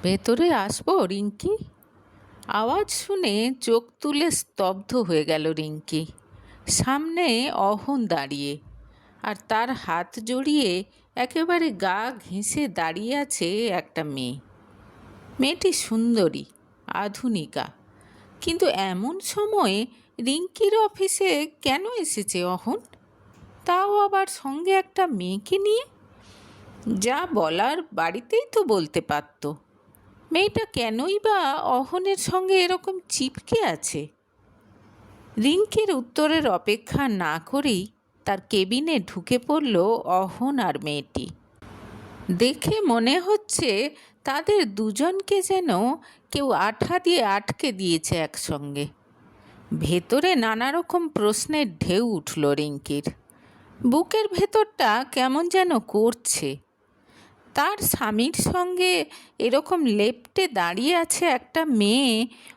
ভেতরে আসবো রিঙ্কি? আওয়াজ শুনে চোখ তুলে স্তব্ধ হয়ে গেল রিঙ্কি। সামনে অহন দাঁড়িয়ে, আর তার হাত জড়িয়ে একেবারে গা ঘেঁষে দাঁড়িয়ে আছে একটা মেয়ে। মেয়েটি সুন্দরী, আধুনিকা, কিন্তু এমন সময়ে রিঙ্কির অফিসে কেন এসেছে অহন? তাও আবার সঙ্গে একটা মেয়েকে নিয়ে। যা বলার বাড়িতেই তো বলতে পারত। মেয়েটা কেনই বা অহনের সঙ্গে এরকম চিপকে আছে? রিঙ্কির উত্তরের অপেক্ষা না করেই তার কেবিনে ঢুকে পড়ল অহন আর মেয়েটি। দেখে মনে হচ্ছে তাদের দুজনকে যেন কেউ আঠা দিয়ে আটকে দিয়েছে একসঙ্গে। ভেতরে নানা রকম প্রশ্নের ঢেউ উঠল রিঙ্কির। বুকের ভেতরটা কেমন যেন করছে। তার স্বামীর সঙ্গে এরকম লেপ্টে দাঁড়িয়ে আছে একটা মেয়ে,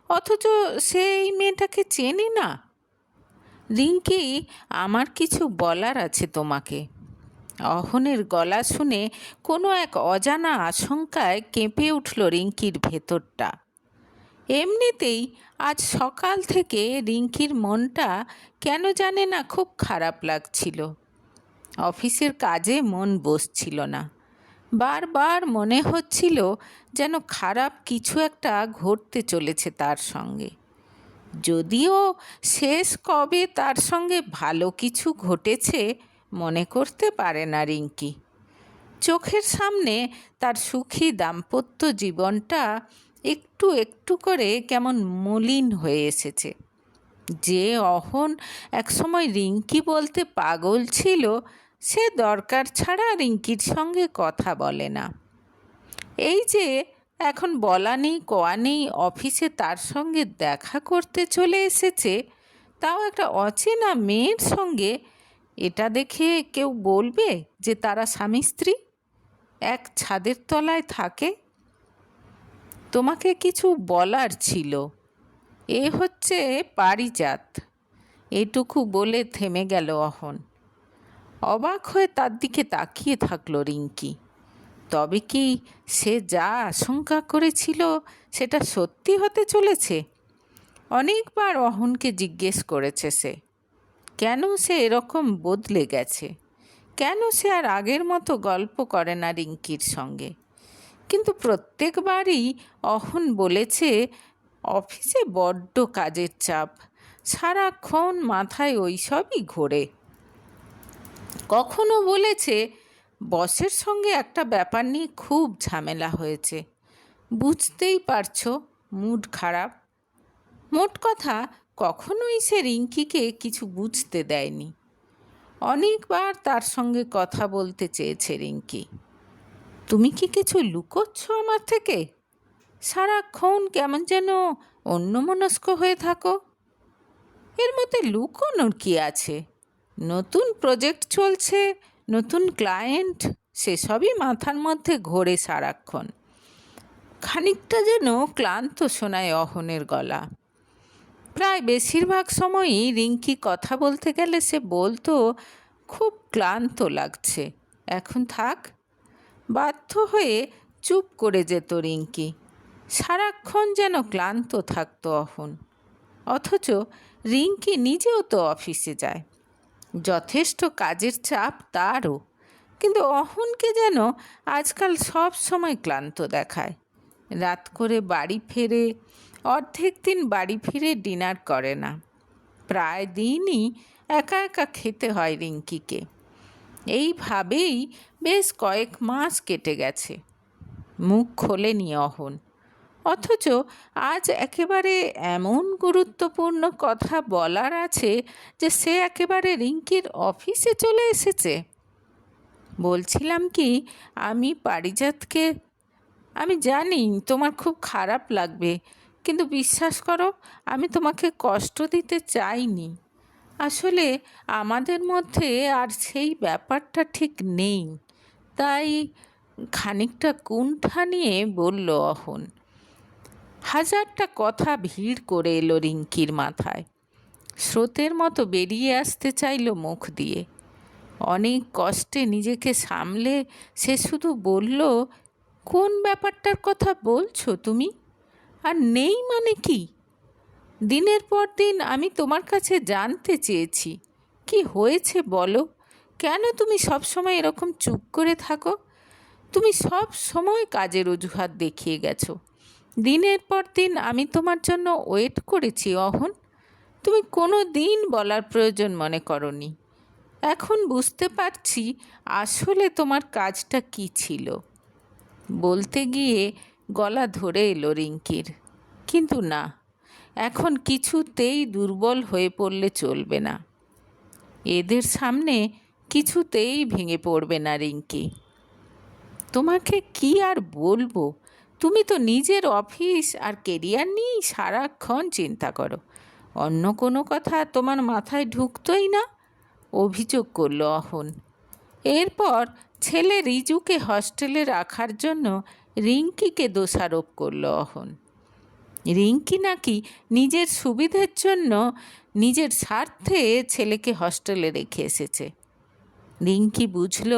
অথচ সে এই মেয়েটাকে চেনে না। রিঙ্কি, আমার কিছু বলার আছে তোমাকে। অহনের গলা শুনে কোনো এক অজানা আশঙ্কায় কেঁপে উঠল রিঙ্কির ভেতরটা। এমনিতেই আজ সকাল থেকে রিঙ্কির মনটা কেন জানে না খুব খারাপ লাগছিল। অফিসের কাজে মন বসছিল না। বারবার মনে হচ্ছিল যেন খারাপ কিছু একটা ঘটতে চলেছে তার সঙ্গে। যদিও শেষ কবে তার সঙ্গে ভালো কিছু ঘটেছে মনে করতে পারে না রিঙ্কি। চোখের সামনে তার সুখী দাম্পত্য জীবনটা একটু একটু করে কেমন মলিন হয়ে এসেছে। যে অহন একসময় রিঙ্কি বলতে পাগল ছিল, সে দরকার ছাড়া রিঙ্কির সঙ্গে কথা বলে না। এই যে এখন বলা নেই কওয়া নেই অফিসে তার সঙ্গে দেখা করতে চলে এসেছে, তাও একটা অচেনা মেয়ের সঙ্গে, এটা দেখে কেউ বলবে যে তারা স্বামী স্ত্রী এক ছাদের তলায় থাকে? তোমাকে কিছু বলার ছিল। এ হচ্ছে পারিজাত। এটুকু বলে থেমে গেল অহন। অবাক হয়ে তার দিকে তাকিয়ে থাকলো রিঙ্কি। তবে কি সে যা আশঙ্কা করেছিল সেটা সত্যি হতে চলেছে? অনেকবার অহনকে জিজ্ঞেস করেছে সে, কেন সে এরকম বদলে গেছে, কেন সে আর আগের মতো গল্প করে না রিঙ্কির সঙ্গে। কিন্তু প্রত্যেকবারই অহন বলেছে অফিসে বড্ড কাজের চাপ, সারাক্ষণ মাথায় ওই সবই ঘোরে। কখনো বলেছে বসের সঙ্গে একটা ব্যাপার নিয়ে খুব ঝামেলা হয়েছে, বুঝতেই পারছো, মুড খারাপ। মোট কথা, কখনোই সে রিঙ্কিকে কিছু বুঝতে দেয়নি। অনেকবার তার সঙ্গে কথা বলতে চেয়েছে রিঙ্কি। তুমি কি কিছু লুকোচ্ছ আমার থেকে? সারাক্ষণ কেমন যেন অন্যমনস্ক হয়ে থাকো। এর মধ্যে লুকোনোর কি আছে? নতুন প্রজেক্ট চলছে, নতুন ক্লায়েন্ট, সেসবই মাথার মধ্যে ঘোরে সারাক্ষণ। খানিকটা যেন ক্লান্ত শোনায় অহনের গলা। প্রায় বেশিরভাগ সময়ই রিঙ্কি কথা বলতে গেলে সে বলতো খুব ক্লান্ত লাগছে, এখন থাক। বাধ্য হয়ে চুপ করে যেত রিঙ্কি। সারাক্ষণ যেন ক্লান্ত থাকতো অহন। অথচ রিঙ্কি নিজেও তো অফিসে যায়, যথেষ্ট কাজের চাপ তারও, কিন্তু অহনকে যেন আজকাল সব সময় ক্লান্ত দেখায়। রাত করে বাড়ি ফেরে, অর্ধেক দিন বাড়ি ফিরে ডিনার করে না। প্রায় দিনই একা একা খেতে হয় রিঙ্কিকে। এইভাবেই বেশ কয়েক মাস কেটে গেছে। মুখ খোলেনি অহন, অথচ আজ একেবারে এমন গুরুত্বপূর্ণ কথা বলার আছে যে সে একেবারে রিঙ্কির অফিসে চলে এসেছে। বলছিলাম কি, আমি পারিজাতকে, আমি জানি তোমার খুব খারাপ লাগবে, কিন্তু বিশ্বাস করো, আমি তোমাকে কষ্ট দিতে চাইনি। আসলে আমাদের মধ্যে আর সেই ব্যাপারটা ঠিক নেই, তাই খানিকটা কুণ্ঠা নিয়ে বলল অহন। হাজারটা কথা ভিড় করে এলো রিঙ্কির মাথায়, স্রোতের মতো বেরিয়ে আসতে চাইল মুখ দিয়ে। অনেক কষ্টে নিজেকে সামলে সে শুধু বলল, কোন ব্যাপারটার কথা বলছো তুমি? আর নেই মানে কি? দিনের পর দিন আমি তোমার কাছে জানতে চেয়েছি, কি হয়েছে বলো? কেন তুমি সব সময় এরকম চুপ করে থাকো? তুমি সব সময় কাজের অজুহাত দেখিয়ে গেছো। দিনের পর দিন আমি তোমার জন্য ওয়েট করেছি অহন, তুমি কোনো দিন বলার প্রয়োজন মনে করনি। এখন বুঝতে পারছি আসলে তোমার কাজটা কি ছিল। বলতে গিয়ে গলা ধরে এলো রিঙ্কির, কিন্তু না, এখন কিছুতেই দুর্বল হয়ে পড়লে চলবে না। এদের সামনে কিছুতেই ভেঙে পড়বে না রিঙ্কি। তোমাকে কি আর বলবো, তুমি তো নিজের অফিস আর কেরিয়ার নিয়েই সারাক্ষণ চিন্তা করো, অন্য কোনো কথা তোমার মাথায় ঢুকতোই না, অভিযোগ করলো অহন। এরপর ছেলে রিজুকে হস্টেলে রাখার জন্য রিঙ্কিকে দোষারোপ করলো অহন। রিঙ্কি নাকি নিজের সুবিধের জন্য, নিজের স্বার্থে ছেলেকে হস্টেলে রেখে এসেছে। রিঙ্কি বুঝল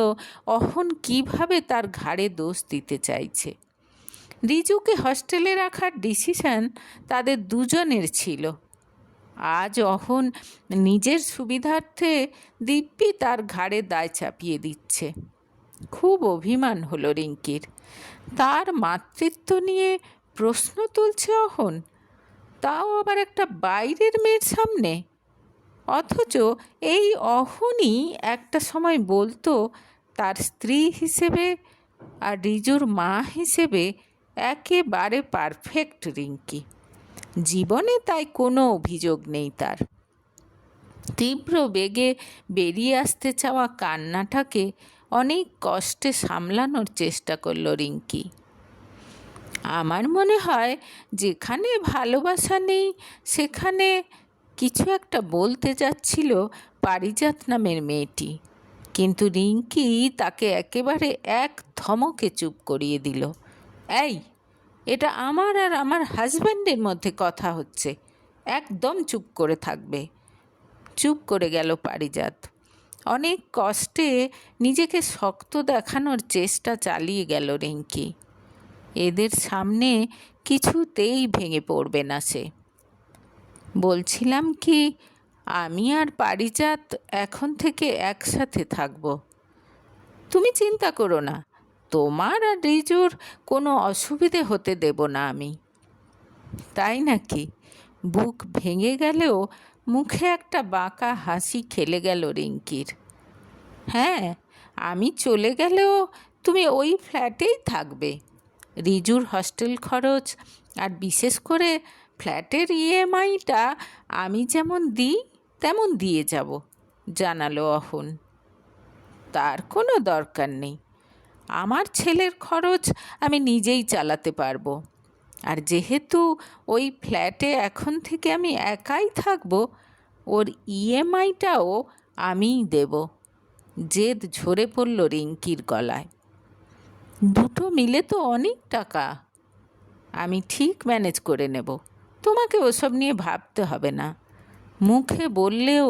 অহন কিভাবে তার ঘাড়ে দোষ দিতে চাইছে। রিজুকে হস্টেলে রাখার ডিসিশন তাদের দুজনের ছিল। আজ অহন নিজের সুবিধার্থে দিব্যি তার ঘাড়ে দায় চাপিয়ে দিচ্ছে। খুব অভিমান হলো রিঙ্কির। তার মাতৃত্ব নিয়ে প্রশ্ন তুলছে অহন, তাও আবার একটা বাইরের মেয়ের সামনে। অথচ এই অহনই একটা সময় বলতো তার স্ত্রী হিসেবে আর রিজুর মা হিসেবে একেবারে পারফেক্ট রিঙ্কি। জীবনে তাই কোনো অভিযোগ নেই তার। তীব্র বেগে বেরিয়ে আসতে চাওয়া কান্নাটাকে অনেক কষ্টে সামলানোর চেষ্টা করল রিঙ্কি। আমার মনে হয় যেখানে ভালোবাসা নেই সেখানে, কিছু একটা বলতে যাচ্ছিল পারিজাত নামের মেয়েটি, কিন্তু রিঙ্কি তাকে একেবারে এক ধমকে চুপ করিয়ে দিল। এই, এটা আমার আর আমার হাজব্যান্ডের মধ্যে কথা হচ্ছে, একদম চুপ করে থাকবে। চুপ করে গেল পারিজাত। অনেক কষ্টে নিজেকে শক্ত দেখানোর চেষ্টা চালিয়ে গেল রিঙ্কি। এদের সামনে কিছুতেই ভেঙে পড়বে না সে। বলছিলাম কি, আমি আর পারিজাত এখন থেকে একসাথে থাকব। তুমি চিন্তা করো না, তোমার আর রিজুর কোনো অসুবিধে হতে দেব না আমি। তাই নাকি? বুক ভেঙে গেলেও মুখে একটা বাঁকা হাসি খেলে গেল রিঙ্কির। হ্যাঁ, আমি চলে গেলেও তুমি ওই ফ্ল্যাটেই থাকবে। রিজুর হস্টেল খরচ আর বিশেষ করে ফ্ল্যাটের ইএমআইটা আমি যেমন দিই তেমন দিয়ে যাব, জানালো অহন। তার কোনো দরকার নেই, আমার ছেলের খরচ আমি নিজেই চালাতে পারবো। আর যেহেতু ওই ফ্ল্যাটে এখন থেকে আমি একাই থাকবো, ওর ইএমআইটাও আমিই দেব। জেদ ঝরে পড়ল রিঙ্কির গলায়। দুটো মিলে তো অনেক টাকা, আমি ঠিক ম্যানেজ করে নেব, তোমাকে ওসব নিয়ে ভাবতে হবে না। মুখে বললেও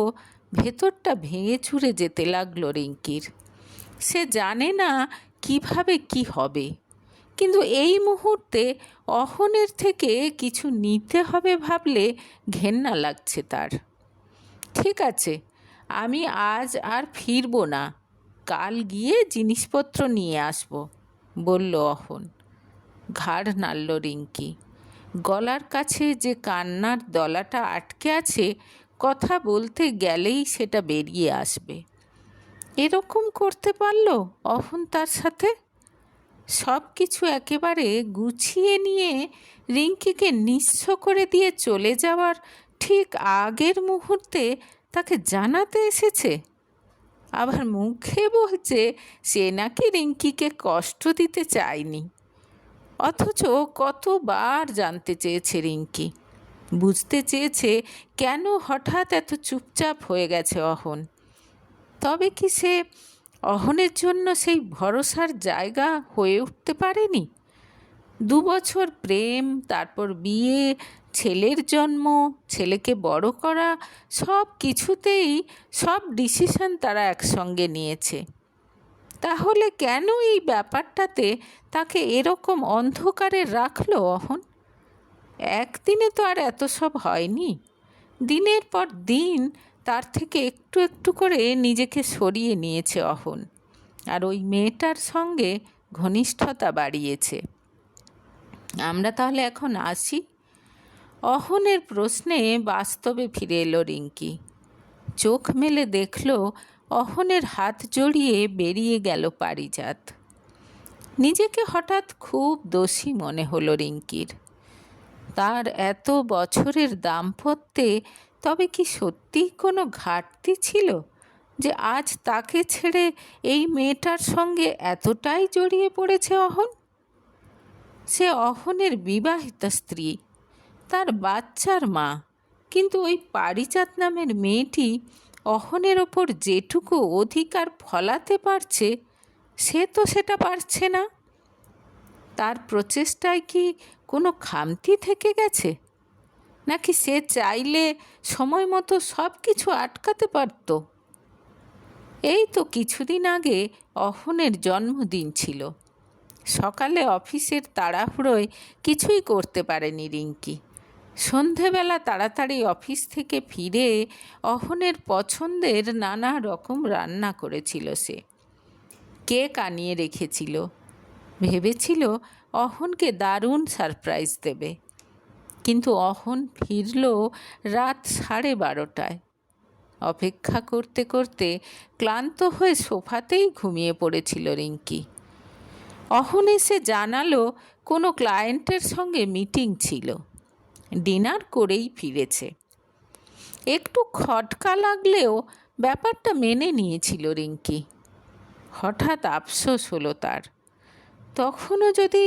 ভেতরটা ভেঙে চুরে যেতে লাগলো রিঙ্কির। সে জানে না কিভাবে কি হবে, কিন্তু এই মুহূর্তে অহনের থেকে কিছু নিতে হবে ভাবলে ঘেন্না লাগছে তার। ঠিক আছে, আমি আজ আর ফিরবো না, কাল গিয়ে জিনিসপত্র নিয়ে আসবো, বলল অহন। ঘাড় নাড়ল রিঙ্কি। গলার কাছে যে কান্নার দলাটা আটকে আছে, কথা বলতে গেলেই সেটা বেরিয়ে আসবে। এরকম করতে পারল অহন তার সাথে? সব কিছু একেবারে গুছিয়ে নিয়ে রিঙ্কিকে নিঃস্ব করে দিয়ে চলে যাওয়ার ঠিক আগের মুহূর্তে তাকে জানাতে এসেছে। আবার মুখে বলছে সে নাকি রিঙ্কিকে কষ্ট দিতে চায়নি। অথচ কতবার জানতে চেয়েছে রিঙ্কি, বুঝতে চেয়েছে কেন হঠাৎ এত চুপচাপ হয়ে গেছে অহন। তবে কি সে অহনের জন্য সেই ভরসার জায়গা হয়ে উঠতে পারেনি? 2 বছর প্রেম, তারপর বিয়ে, ছেলের জন্ম, ছেলেকে বড় করা, সব কিছুতেই সব ডিসিশন তারা একসঙ্গে নিয়েছে। তাহলে কেন এই ব্যাপারটাতে তাকে এরকম অন্ধকারে রাখলো অহন? একদিনে তো আর এত সব হয়নি। দিনের পর দিন তার থেকে একটু একটু করে নিজেকে সরিয়ে নিয়েছে অহন, আর ওই মেয়েটার সঙ্গে ঘনিষ্ঠতা বাড়িয়েছে। আমরা তাহলে এখন আসি। অহনের প্রশ্নে বাস্তবে ফিরে এলো রিঙ্কি। চোখ মেলে দেখল অহনের হাত জড়িয়ে বেরিয়ে গেল পারিজাত। নিজেকে হঠাৎ খুব দোষী মনে হলো রিঙ্কির। তার এত বছরের দাম্পত্যে তবে কি সত্যিই কোনো ঘাটতি ছিল যে আজ তাকে ছেড়ে এই মেয়েটার সঙ্গে এতটাই জড়িয়ে পড়েছে অহন? সে অহনের বিবাহিতা স্ত্রী, তার বাচ্চার মা, কিন্তু ওই পারিজাত নামের মেয়েটি অহনের ওপর যেটুকু অধিকার ফলাতে পারছে সে তো সেটা পারছে না। তার প্রচেষ্টায় কি কোনো খামতি থেকে গেছে, নাকি সে চাইলে সময় মতো সব কিছু আটকাতে পারত? এই তো কিছুদিন আগে অহনের জন্মদিন ছিল। সকালে অফিসের তাড়াহুড়োয় কিছুই করতে পারেনি রিঙ্কি। সন্ধেবেলা তাড়াতাড়ি অফিস থেকে ফিরে অহনের পছন্দের নানা রকম রান্না করেছিল সে। কেক আনিয়ে রেখেছিল। ভেবেছিল অহনকে দারুণ সারপ্রাইজ দেবে, কিন্তু অহন ফিরল রাত 12:30টায়। অপেক্ষা করতে করতে ক্লান্ত হয়ে সোফাতেই ঘুমিয়ে পড়েছিল রিঙ্কি। অহন এসে জানালো কোনো ক্লায়েন্টের সঙ্গে মিটিং ছিল, ডিনার করেই ফিরেছে। একটু খটকা লাগলেও ব্যাপারটা মেনে নিয়েছিল রিঙ্কি। হঠাৎ আফসোস হলো তার, তখনও যদি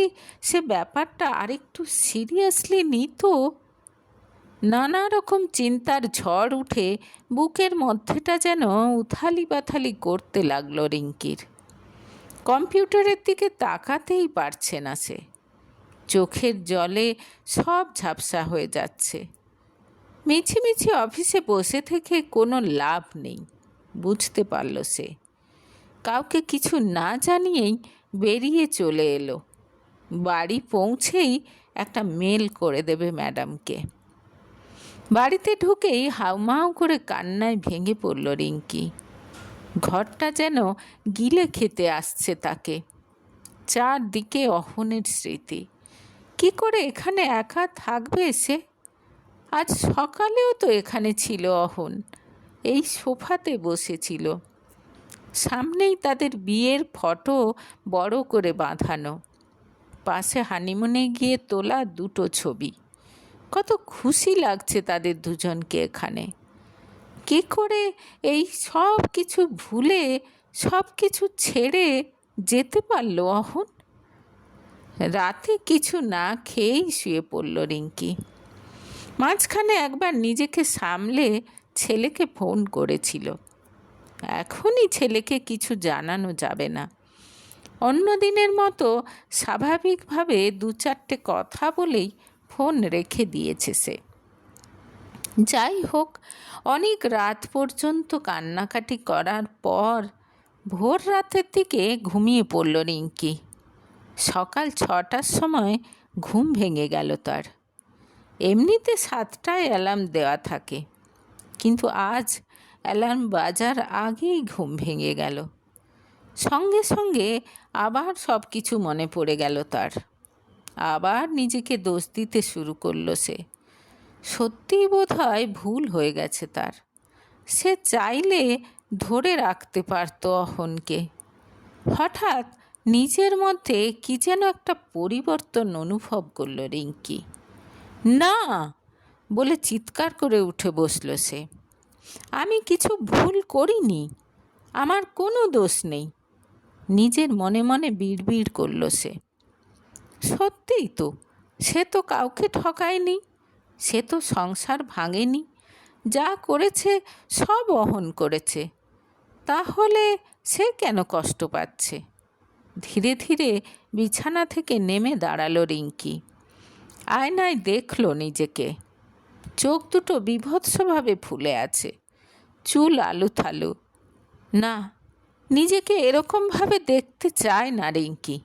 সে ব্যাপারটা আরেকটু সিরিয়াসলি নিত। নানা রকম চিন্তার ঝড় উঠে বুকের মধ্যেটা যেন উথালি পাথালি করতে লাগলো রিঙ্কির। কম্পিউটারের দিকে তাকাতেই পারছে না সে। চোখের জলে সব ঝাপসা হয়ে যাচ্ছে। মিছিমিছি অফিসে বসে থেকে কোনো লাভ নেই, বুঝতে পারল সে। কাউকে কিছু না জানিয়েই বেরিয়ে চলে এলো। বাড়ি পৌঁছেই একটা মেল করে দেবে ম্যাডামকে। বাড়িতে ঢুকেই হাউমাউ করে কান্নায় ভেঙে পড়ল রিঙ্কি। ঘরটা যেন গিলে খেতে আসছে তাকে। চারদিকে অহনের স্মৃতি। কি করে এখানে একা থাকবে সে? আজ সকালেও তো এখানে ছিল অহন, এই সোফাতে বসেছিল। সামনেই তাদের বিয়ের ফটো বড় করে বাঁধানো, পাশে হানিমুনে গিয়ে তোলা 2টো ছবি। কত খুশি লাগছে তাদের দুজনকে এখানে। কি করে এই সব কিছু ভুলে, সব কিছু ছেড়ে যেতে পারলো অহন? রাতে কিছু না খেয়েই শুয়ে পড়ল রিঙ্কি। মাঝখানে একবার নিজেকে সামলে ছেলেকে ফোন করেছিল। এখনই ছেলেকে কিছু জানানো যাবে না। অন্য দিনের মতো স্বাভাবিকভাবে 2-4টে কথা বলেই ফোন রেখে দিয়েছে সে। যাই হোক, অনেক রাত পর্যন্ত কান্নাকাটি করার পর ভোর রাতের দিকে ঘুমিয়ে পড়ল রিঙ্কি। সকাল 6টার সময় ঘুম ভেঙে গেল তার। এমনিতে 7টায় অ্যালার্ম দেওয়া থাকে, কিন্তু আজ অ্যালার্ম বাজার আগেই ঘুম ভেঙে গেল। সঙ্গে সঙ্গে আবার সব কিছু মনে পড়ে গেল তার। আবার নিজেকে দোষ দিতে শুরু করলো সে। সত্যিই বোধহয় ভুল হয়ে গেছে তার। সে চাইলে ধরে রাখতে পারত অহনকে। হঠাৎ নিজের মধ্যে কি যেন একটা পরিবর্তন অনুভব করল রিঙ্কি। না বলে চিৎকার করে উঠে বসল সে। আমি কিছু ভুল করিনি, আমার কোনো দোষ নেই, নিজের মনে মনে বিড়বিড় করল সে। সত্যিই তো, সে তো কাউকে ঠকায়নি, সে তো সংসার ভাঙেনি, যা করেছে সব অহন করেছে। তাহলে সে কেন কষ্ট পাচ্ছে? ধীরে ধীরে বিছানা থেকে নেমে দাঁড়ালো রিঙ্কি। আয়নায় দেখল নিজেকে। চোখ দুটো বীভৎসভাবে ফুলে আছে, চুল আলুথালু। না, নিজেকে এরকমভাবে দেখতে চায় না রিঙ্কি।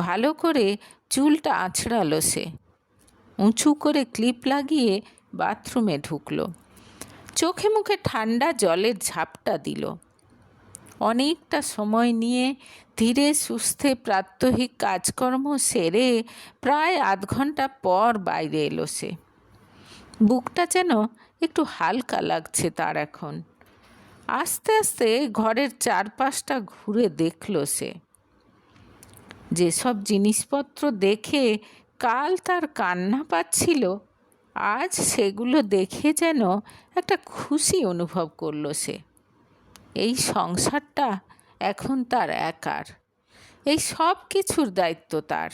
ভালো করে চুলটা আঁচড়ালো সে, উঁচু করে ক্লিপ লাগিয়ে বাথরুমে ঢুকলো। চোখে মুখে ঠান্ডা জলের ঝাপটা দিল। অনেকটা সময় নিয়ে ধীরে সুস্থে প্রাত্যহিক কাজকর্ম সেরে প্রায় আধ ঘন্টা পর বাইরে এলো সে। বুকটা যেন একটু হালকা লাগছে তার এখন। আস্তে আস্তে ঘরের চারপাশটা ঘুরে দেখলো সে। যেসব জিনিসপত্র দেখে কাল তার কান্না পাচ্ছিল, আজ সেগুলো দেখে যেন একটা খুশি অনুভব করলো সে। এই সংসারটা এখন তার একার, এই সব কিছুর দায়িত্ব তার।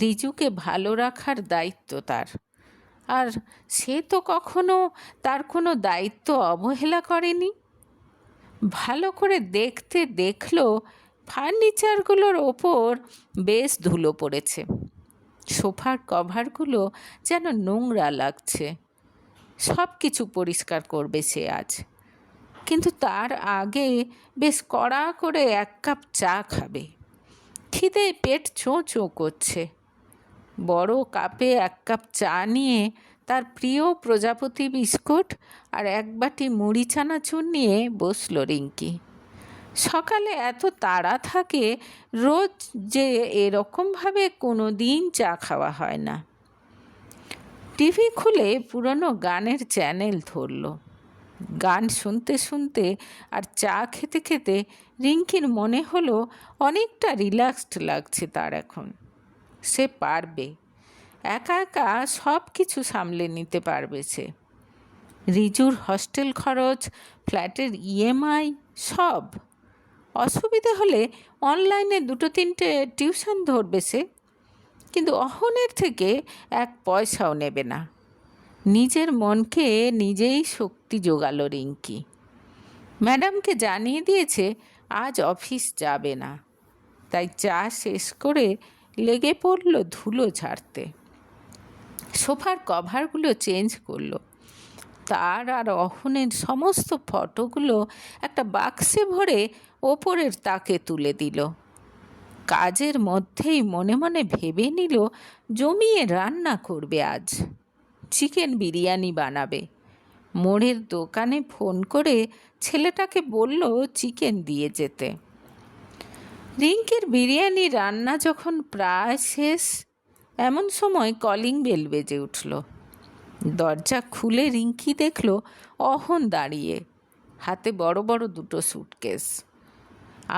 রিজুকে ভালো রাখার দায়িত্ব তার। আর সে তো কখনো তার কোনো দায়িত্ব অবহেলা করেনি। ভালো করে দেখতে দেখলো ফার্নিচারগুলোর ওপর বেশ ধুলো পড়েছে। সোফার কভারগুলো যেন নোংরা লাগছে। সব কিছু পরিষ্কার করবে সে আজ, কিন্তু তার আগে বেশ কড়া করে 1 কাপ চা খাবে। খিদে পেট চোঁ চোঁ করছে। বড় কাপে 1 কাপ চা নিয়ে তার প্রিয় প্রজাপতি বিস্কুট আর 1 বাটি মুড়ি চানাচুর নিয়ে বসলো রিঙ্কি। সকালে এত তাড়া থাকে, রোজ যে এরকমভাবে কোনো দিন চা খাওয়া হয় না। টিভি খুলে পুরনো গানের চ্যানেল ধরল। গান শুনতে শুনতে আর চা খেতে খেতে রিঙ্কির মনে হলো অনেকটা রিল্যাক্সড লাগছে তার এখন। সে পারবে, একা একা সব কিছু সামলে নিতে পারবে সে। রিজুর হস্টেল খরচ, ফ্ল্যাটের ইএমআই, সব। অসুবিধে হলে অনলাইনে 2-3টে টিউশন ধরবে সে, কিন্তু অহনের থেকে 1 পয়সাও নেবে না। নিজের মনকে নিজেই শক্তি জোগালো রিঙ্কি। ম্যাডামকে জানিয়ে দিয়েছে আজ অফিস যাবে না, তাই চা শেষ করে লেগে পড়ল ধুলো ঝাড়তে। সোফার কভারগুলো চেঞ্জ করলো। তার আর অহনের সমস্ত ফটোগুলো একটা বাক্সে ভরে ওপরের তাকে তুলে দিল। কাজের মধ্যেই মনে মনে ভেবে নিল জমিয়ে রান্না করবে আজ। চিকেন বিরিয়ানি বানাবে। মোড়ের দোকানে ফোন করে ছেলেটাকে বলল চিকেন দিয়ে যেতে। রিঙ্কির বিরিয়ানি রান্না যখন প্রায় শেষ, এমন সময় কলিং বেল বেজে উঠল। দরজা খুলে রিঙ্কি দেখল অহন দাঁড়িয়ে, হাতে বড় বড় 2টো স্যুটকেস।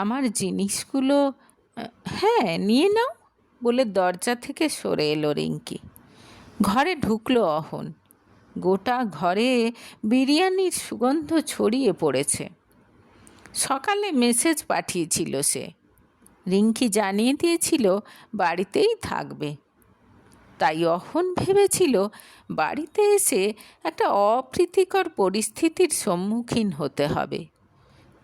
আমার জিনিসগুলো হ্যাঁ নিয়ে নাও বলে দরজা থেকে সরে এলো রিঙ্কি। ঘরে ঢুকলো অহন। গোটা ঘরে বিরিয়ানির সুগন্ধ ছড়িয়ে পড়েছে। সকালে মেসেজ পাঠিয়েছিল সে। রিঙ্কি জানিয়ে দিয়েছিল বাড়িতেই থাকবে। তাই অহন ভেবেছিল বাড়িতে এসে একটা অপ্রীতিকর পরিস্থিতির সম্মুখীন হতে হবে।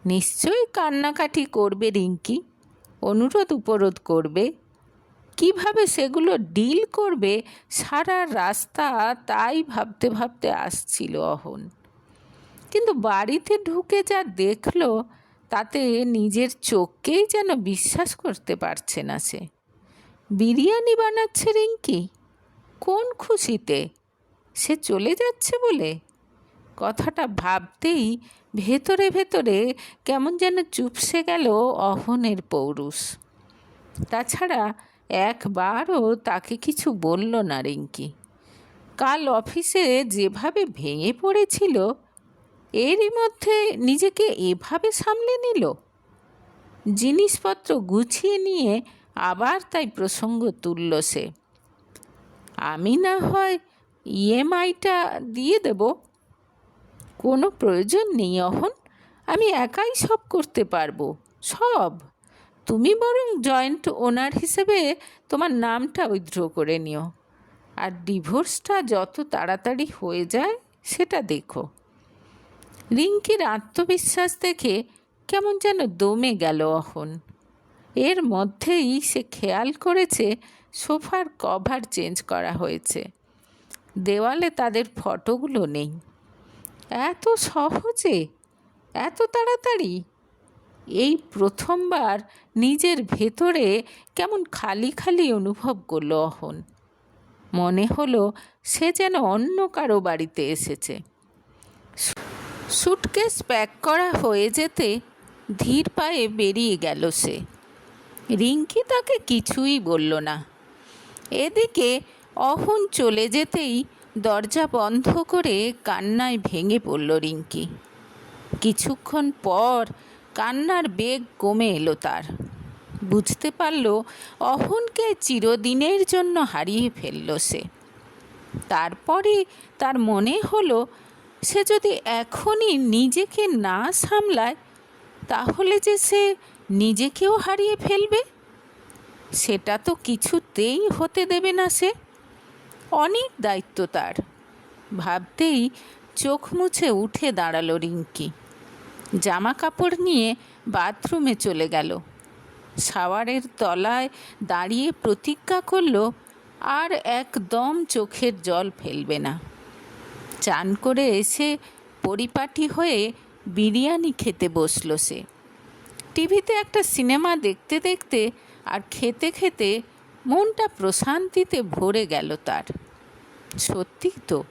নিশ্চয়ই কান্নাকাটি করবে রিঙ্কি, অনুরোধ উপরোধ করবে। কিভাবে সেগুলো ডিল করবে সারা রাস্তা তাই ভাবতে ভাবতে আসছিল অহন। কিন্তু বাড়িতে ঢুকে যা দেখলো তাতে নিজের চোখকেই যেন বিশ্বাস করতে পারছে না সে। বিরিয়ানি বানাচ্ছে রিঙ্কি, কোন খুশিতে? সে চলে যাচ্ছে বলে? কথাটা ভাবতেই ভেতরে ভেতরে কেমন যেন চুপসে গেল অহনের পৌরুষ। তাছাড়া একবারও তাকে কিছু বলল না রিঙ্কি। কাল অফিসে যেভাবে ভেঙে পড়েছিল, এরই মধ্যে নিজেকে এভাবে সামলে নিল। জিনিসপত্র গুছিয়ে নিয়ে আবার তাই প্রসঙ্গ তুলল সে। আমি না হয় ইএমআইটা দিয়ে দেব। কোনো প্রয়োজন নেই অহন, আমি একাই সব করতে পারবো, সব। তুমি বরং জয়েন্ট ওনার হিসেবে তোমার নামটা উইথড্র করে নিও, আর ডিভোর্সটা যত তাড়াতাড়ি হয়ে যায় সেটা দেখো। রিঙ্কির আত্মবিশ্বাস দেখে কেমন যেন দমে গেল অহন। এর মধ্যেই সে খেয়াল করেছে সোফার কভার চেঞ্জ করা হয়েছে, দেওয়ালে তাদের ফটোগুলো নেই। এত সহজে, এত তাড়াতাড়ি? এই প্রথমবার নিজের ভেতরে কেমন খালি খালি অনুভব করলো অহন। মনে হলো সে যেন অন্য কারো বাড়িতে এসেছে। সুটকেস প্যাক করা হয়ে যেতে ধীর পায়ে বেরিয়ে গেল সে। রিঙ্কি তাকে কিছুই বলল না। এদিকে অহন চলে যেতেই দরজা বন্ধ করে কান্নায় ভেঙে পড়ল রিঙ্কি। কিছুক্ষণ পর কান্নার বেগ কমে এলো তার। বুঝতে পারল অহনকে চিরদিনের জন্য হারিয়ে ফেলল সে। তারপরে তার মনে হলো সে যদি এখনই নিজেকে না সামলায় তাহলে যে সে নিজেকেও হারিয়ে ফেলবে। সেটা তো কিছুতেই হতে দেবে না সে। অনেক দায়িত্ব তার। ভাবতেই চোখ মুছে উঠে দাঁড়ালো রিঙ্কি। জামা কাপড় নিয়ে বাথরুমে চলে গেল। শাওয়ারের তলায় দাঁড়িয়ে প্রতিজ্ঞা করল আর একদম চোখের জল ফেলবে না। চান করে এসে পরিপাটি হয়ে বিরিয়ানি খেতে বসল সে। টিভিতে একটা সিনেমা দেখতে দেখতে আর খেতে খেতে মনটা প্রশান্তিতে ভরে গেল তার। সত্যি তো,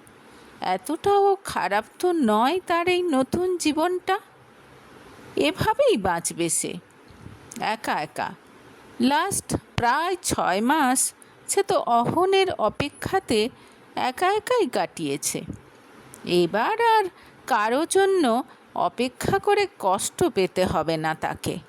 এতটাও খারাপ তো নয় তার এই নতুন জীবনটা। এভাবেই বাঁচবে সে একা একা। লাস্ট প্রায় 6 মাস সে তো অহনের অপেক্ষাতে একা একাই কাটিয়েছে। এবার আর কারো জন্য অপেক্ষা করে কষ্ট পেতে হবে না তাকে।